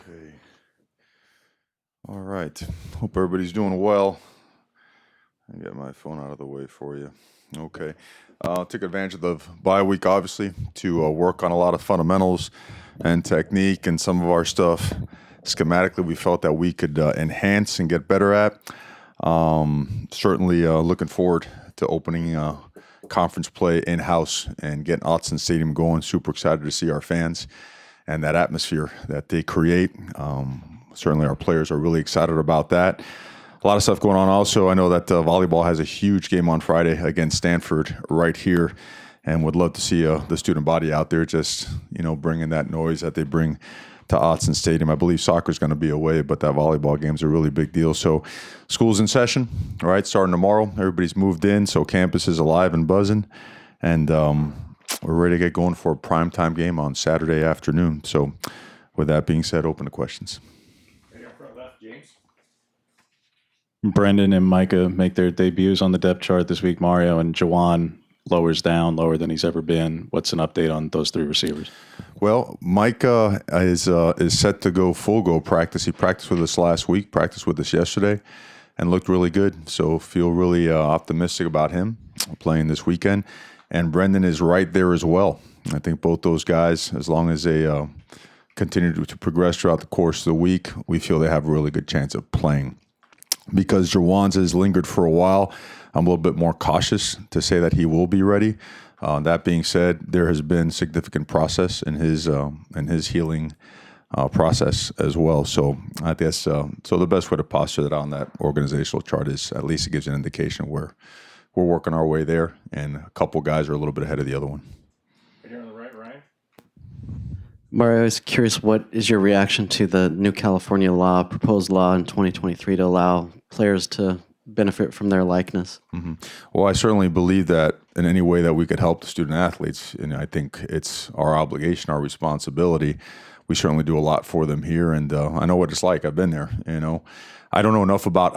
Okay. All right. Hope everybody's doing well. I get my phone out of the way for you. Okay. Took advantage of the bye week, obviously, to work on a lot of fundamentals and technique and some of our stuff. Schematically, we felt that we could enhance and get better at. Certainly looking forward to opening conference play in-house and getting Autzen Stadium going. Super excited to see our fans and that atmosphere that they create. Certainly our players are really excited about that. A lot of stuff going on also. I know that volleyball has a huge game on Friday against Stanford right here, and would love to see the student body out there just, bringing that noise that they bring to Autzen Stadium. I believe soccer is going to be away, but that volleyball game is a really big deal. So school's in session, all right, starting tomorrow. Everybody's moved in, so campus is alive and buzzing, and we're ready to get going for a primetime game on Saturday afternoon. So with that being said, open to questions. Brendan and Micah make their debuts on the depth chart this week. Mario and Jawan lowers down, lower than he's ever been. What's an update on those three receivers? Well, Micah is set to go full go practice. He practiced with us last week, practiced with us yesterday, and looked really good. So feel really optimistic about him playing this weekend. And Brendan is right there as well. I think both those guys, as long as they continue to progress throughout the course of the week, we feel they have a really good chance of playing. Because Jawan's has lingered for a while, I'm a little bit more cautious to say that he will be ready. That being said, there has been significant process in his healing process as well. So I guess so the best way to posture that on that organizational chart is at least it gives an indication where we're working our way there, and a couple guys are a little bit ahead of the other one. Right here on the right, Ryan. Mario, I was curious, what is your reaction to the new California law, proposed law in 2023 to allow players to benefit from their likeness? Mm-hmm. Well, I certainly believe that in any way that we could help the student athletes, and I think it's our obligation, our responsibility. We certainly do a lot for them here, and I know what it's like. I've been there, I don't know enough about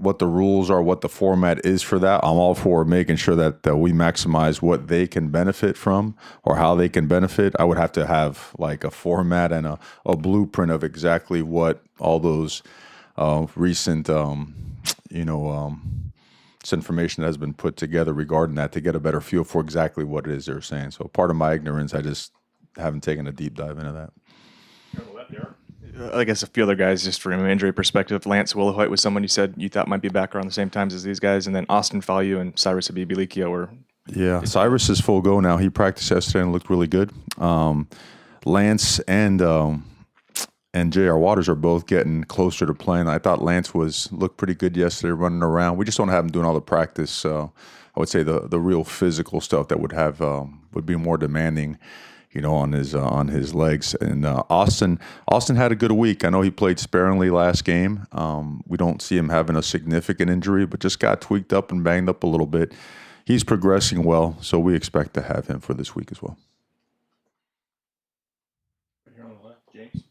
what the rules are, what the format is for that. I'm all for making sure that we maximize what they can benefit from or how they can benefit. I would have to have like a format and a blueprint of exactly what all those recent, this information that has been put together regarding that to get a better feel for exactly what it is they're saying. So part of my ignorance, I just haven't taken a deep dive into that. I guess a few other guys, just from an injury perspective. Lance Willowhite was someone you said you thought might be back around the same times as these guys, and then Austin Falu and Cyrus Abibalikia were. Yeah, Cyrus is full go now. He practiced yesterday and looked really good. Lance and J.R. Waters are both getting closer to playing. I thought Lance looked pretty good yesterday, running around. We just don't have him doing all the practice. I would say the real physical stuff that would be more demanding, on his legs. And Austin had a good week. I know he played sparingly last game. We don't see him having a significant injury, but just got tweaked up and banged up a little bit. He's progressing well, so we expect to have him for this week as well. Here on the left, James.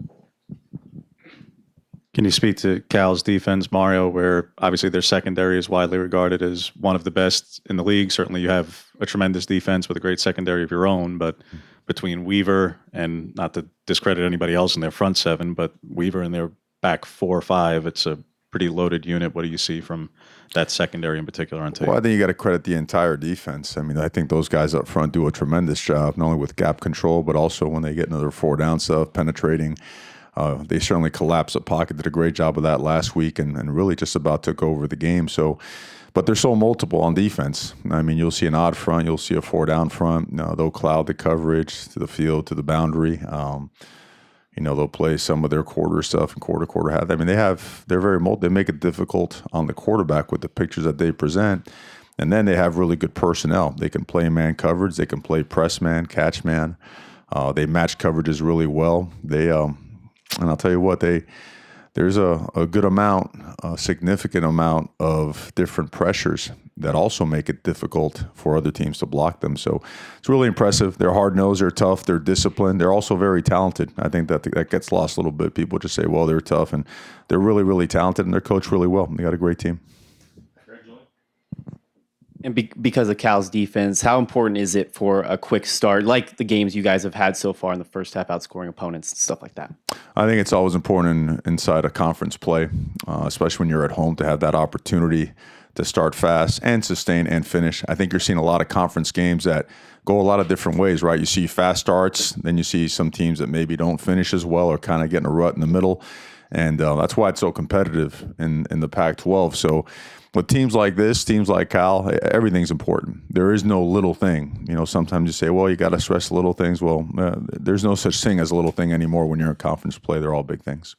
Can you speak to Cal's defense, Mario, where obviously their secondary is widely regarded as one of the best in the league? Certainly you have a tremendous defense with a great secondary of your own, but between Weaver and, not to discredit anybody else in their front seven, but Weaver and their back 4 or 5, it's a pretty loaded unit. What do you see from that secondary in particular on tape? Well, I think you got to credit the entire defense. I mean, I think those guys up front do a tremendous job, not only with gap control, but also when they get into their 4-down stuff, penetrating. They certainly collapsed the pocket, did a great job of that last week, and really just about took over the game. So, but they're so multiple on defense. I mean, you'll see an odd front, you'll see a 4-down front. They'll cloud the coverage to the field, to the boundary. They'll play some of their quarter stuff and quarter half. I mean, they're very they make it difficult on the quarterback with the pictures that they present. And then they have really good personnel. They can play man coverage. They can play press man, catch man. They match coverages really well. And I'll tell you what, there's a good amount, a significant amount of different pressures that also make it difficult for other teams to block them. So it's really impressive. They're hard-nosed, they're tough, they're disciplined. They're also very talented. I think that gets lost a little bit. People just say, well, they're tough, and they're really, really talented, and they're coached really well. They got a great team. And because of Cal's defense, how important is it for a quick start, like the games you guys have had so far in the first half, outscoring opponents and stuff like that? I think it's always important inside a conference play, especially when you're at home, to have that opportunity to start fast and sustain and finish. I think you're seeing a lot of conference games that go a lot of different ways, right? You see fast starts, then you see some teams that maybe don't finish as well or kind of get in a rut in the middle. And that's why it's so competitive in the Pac-12. So with teams like this, teams like Cal, everything's important. There is no little thing. Sometimes you say, well, you got to stress the little things. Well, there's no such thing as a little thing anymore when you're in conference play. They're all big things.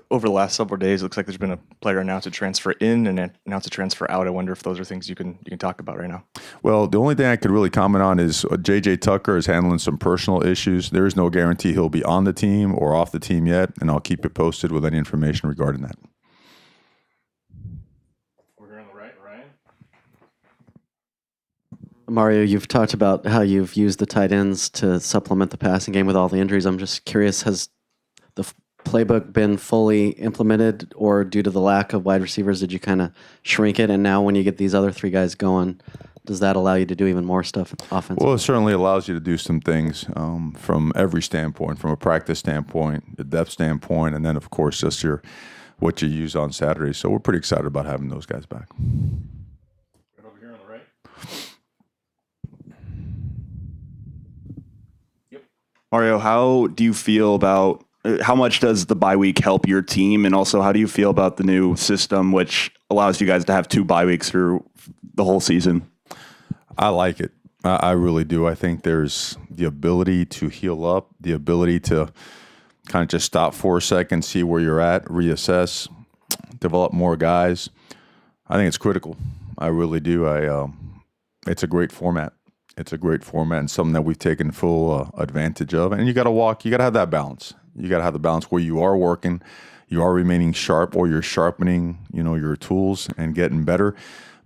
Over the last several days, it looks like there's been a player announced a transfer in and announced a transfer out. I wonder if those are things you can talk about right now. Well, the only thing I could really comment on is J.J. Tucker is handling some personal issues. There is no guarantee he'll be on the team or off the team yet, and I'll keep you posted with any information regarding that. Mario, you've talked about how you've used the tight ends to supplement the passing game with all the injuries. I'm just curious, has the playbook been fully implemented, or due to the lack of wide receivers, did you kind of shrink it? And now when you get these other three guys going, does that allow you to do even more stuff offensively? Well, it certainly allows you to do some things from every standpoint, from a practice standpoint, a depth standpoint, and then, of course, just what you use on Saturday. So we're pretty excited about having those guys back. Over here on the right. Mario, how do you feel about how much does the bye week help your team? And also, how do you feel about the new system, which allows you guys to have 2 bye weeks through the whole season? I like it. I really do. I think there's the ability to heal up, the ability to kind of just stop for a second, see where you're at, reassess, develop more guys. I think it's critical. I really do. It's a great format. It's a great format and something that we've taken full advantage of. And you got to have that balance. You got to have the balance where you are working, you are remaining sharp, or you're sharpening, your tools and getting better.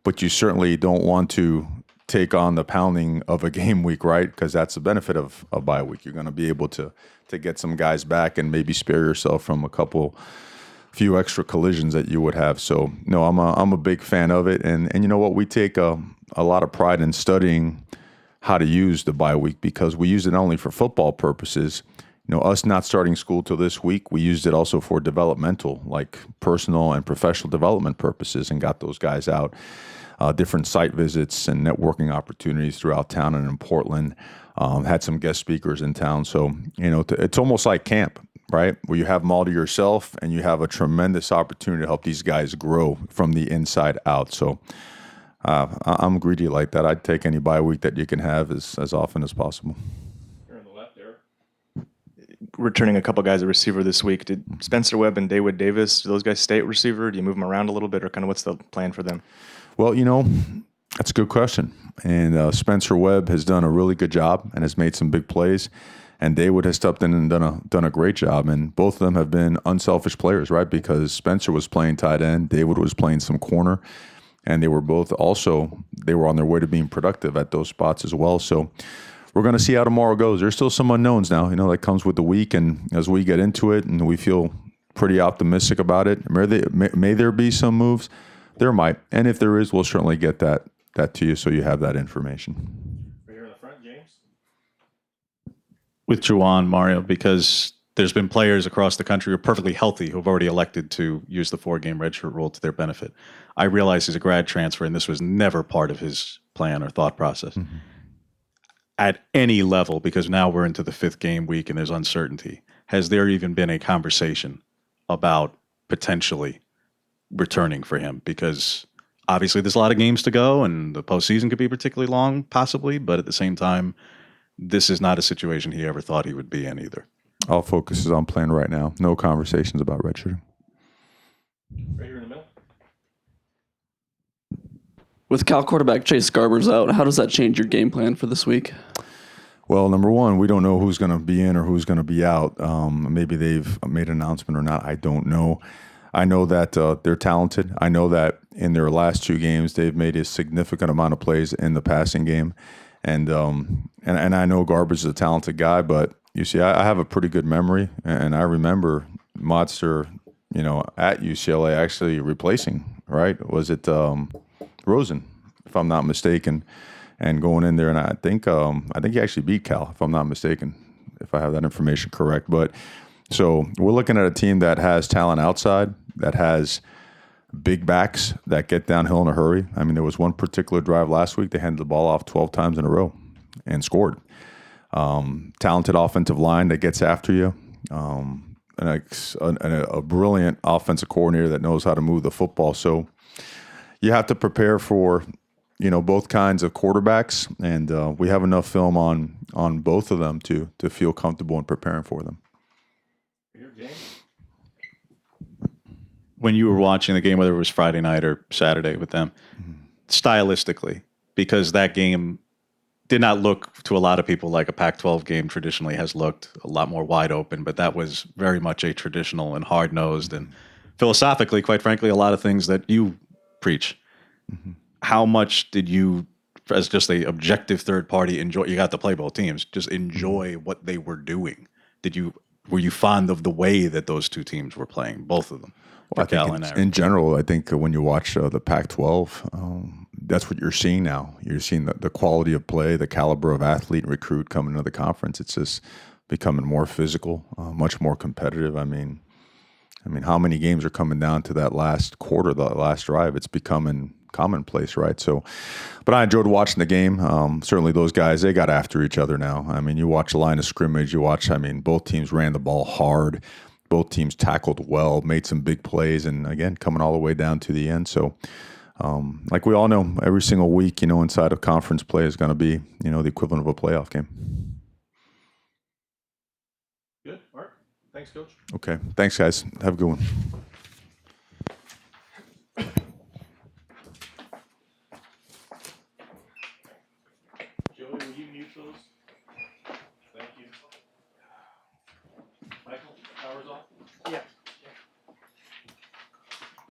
But you certainly don't want to take on the pounding of a game week, right? Because that's the benefit of a bye week. You're going to be able to get some guys back and maybe spare yourself from few extra collisions that you would have. So no, I'm a big fan of it. And you know what? We take a lot of pride in studying how to use the bye week, because we use it not only for football purposes. Us not starting school till this week, we used it also for developmental, like personal and professional development purposes, and got those guys out, different site visits and networking opportunities throughout town and in Portland. Had some guest speakers in town. So, it's almost like camp, right? Where you have them all to yourself and you have a tremendous opportunity to help these guys grow from the inside out. So I'm greedy like that. I'd take any bye week that you can have as often as possible. Returning a couple guys at receiver this week. Did Spencer Webb and David Davis, do those guys stay at receiver? Do you move them around a little bit, or kind of what's the plan for them? Well, that's a good question. And Spencer Webb has done a really good job and has made some big plays. And David has stepped in and done a great job. And both of them have been unselfish players, right? Because Spencer was playing tight end, David was playing some corner, and they were both they were on their way to being productive at those spots as well. So we're going to see how tomorrow goes. There's still some unknowns now, that comes with the week. And as we get into it and we feel pretty optimistic about it, may there be some moves? There might. And if there is, we'll certainly get that to you so you have that information. Right here in the front, James. With Juwan, Mario, because there's been players across the country who are perfectly healthy who have already elected to use the 4-game redshirt rule to their benefit. I realize he's a grad transfer, and this was never part of his plan or thought process. Mm-hmm. At any level, because now we're into the 5th game week and there's uncertainty, has there even been a conversation about potentially returning for him? Because obviously there's a lot of games to go and the postseason could be particularly long, possibly, but at the same time, this is not a situation he ever thought he would be in either. All focus is on playing right now. No conversations about redshirting. Right here in the middle. With Cal quarterback Chase Garbers out, how does that change your game plan for this week? Well, number one, we don't know who's going to be in or who's going to be out. Maybe they've made an announcement or not. I don't know. I know that they're talented. I know that in their last 2 games, they've made a significant amount of plays in the passing game. And I know Garbers is a talented guy, but you see, I have a pretty good memory. And I remember Motzer, at UCLA actually replacing, right? Was it Rosen, if I'm not mistaken, and going in there, and I think he actually beat Cal, if I'm not mistaken, if I have that information correct. But so we're looking at a team that has talent outside, that has big backs that get downhill in a hurry. I mean, there was one particular drive last week, they handed the ball off 12 times in a row and scored. Talented offensive line that gets after you. And a brilliant offensive coordinator that knows how to move the football. So you have to prepare for, both kinds of quarterbacks, and we have enough film on both of them to feel comfortable in preparing for them. When you were watching the game, whether it was Friday night or Saturday with them, stylistically, because that game did not look to a lot of people like a Pac-12 game traditionally has looked, a lot more wide open, but that was very much a traditional and hard-nosed and philosophically, quite frankly, a lot of things that you preach. How much did you, as just a objective third party, enjoy? You got to play both teams, just enjoy what they were doing. Were you fond of the way that those two teams were playing, both of them? Well, I think in general, I think when you watch the Pac-12, that's what you're seeing now. You're seeing the quality of play, the caliber of athlete and recruit coming into the conference. It's just becoming more physical, much more competitive. I mean, how many games are coming down to that last quarter, the last drive? It's becoming commonplace, right? So, but I enjoyed watching the game. Certainly those guys, they got after each other now. I mean, you watch the line of scrimmage, both teams ran the ball hard. Both teams tackled well, made some big plays, and again, coming all the way down to the end. So, like we all know, every single week, inside of conference play is going to be, the equivalent of a playoff game. Good. All right. Thanks, Coach. Okay. Thanks, guys. Have a good one. Joey, will you mute those? Thank you. Michael, power's off? Yeah.